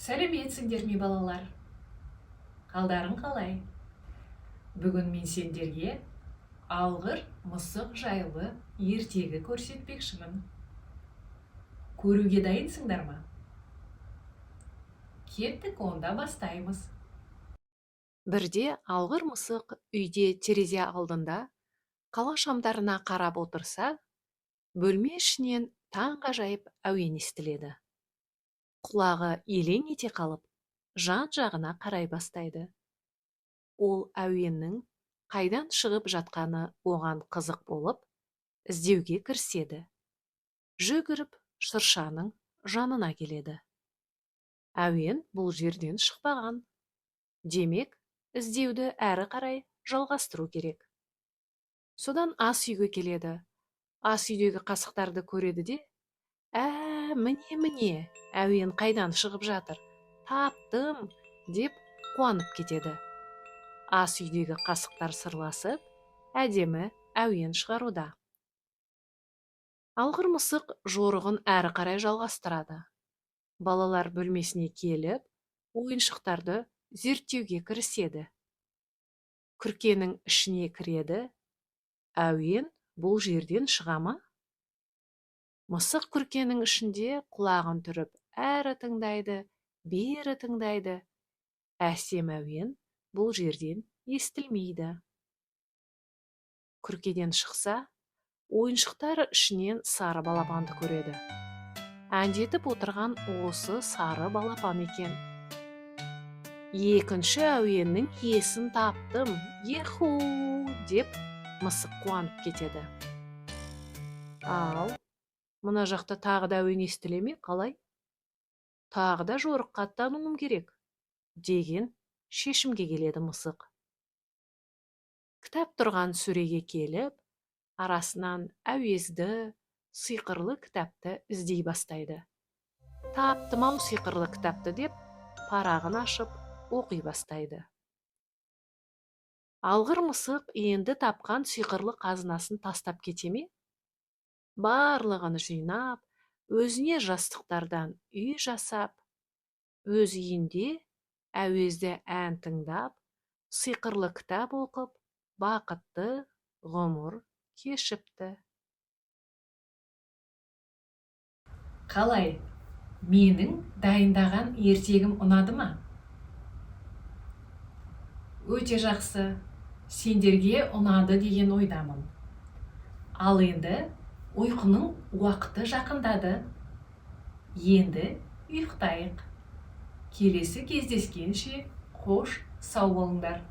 Сәлеметсіңдер ме балалар? Қалдарың қалай? Бүгін мен сендерге алғыр мысық жайлы ертегі көрсетпекшімін. Көруге дайынсыңдар ма? Кеттік, онда бастаймыз. Бірде алғыр мысық үйде терезе алдында қала шамдарына қарап отырса, бөлме ішінен таңғажайып әуен естіледі. Құлағы елең ете қалып, жан-жағына қарай бастайды. Ол әуеннің қайдан шығып жатқаны оған қызық болып, іздеуге кіріседі. Жүгіріп шыршаның жанына келеді. Әуен бұл жерден шықпаған. Демек, іздеуді әрі қарай жалғастыру керек. Содан ас үйге келеді. Ас үйдегі қасықтарды көреді де, міне, әуен қайдан шығып жатыр? Таптым, деп қуанып кетеді. Ас үйдегі қасықтар сырласып, әдемі әуен шығаруда. Алғыр мысық жорығын әрі қарай жалғастырады. Балалар бөлмесіне келіп, ойыншықтарды зерттеуге кіріседі. Күркенің ішіне кіреді. Әуен бұл жерден шыға ма? Мысық күркенің ішінде құлағын түріп, әрі тыңдайды, бері тыңдайды. Әсем әуен бұл жерден естілмейді. Күркеден шықса, ойыншықтар ішінен сары балапанды көреді. Әндетіп отырған осы сары балапан екен. Екінші әуеннің иесін таптым, еху, деп мысық қуанып кетеді. Ал, мына жақта тағы да әуен естіле ме, қалай? Тағы да жорыққа аттануым керек, деген шешімге келеді мысық. Кітап тұрған сөреге келіп, арасынан әуезді, сиқырлы кітапты іздей бастайды. Таптым-ау сиқырлы кітапты деп, парағын ашып, оқи бастайды. Алғыр мысық енді тапқан сиқырлы қазынасын тастап кете ме? Барлығын жинап, өзіне жастықтардан үй жасап, өз үйінде әуезді ән тыңдап, сиқырлы кітап оқып, бақытты ғұмыр кешіпті. Қалай? Менің дайындаған ертегім ұнады ма? Өте жақсы. Сендерге ұнады деген ойдамын. Ал енді ұйқының уақыты жақындады. Енді ұйықтайық. Келесі кездескенше қош сау болыңдар.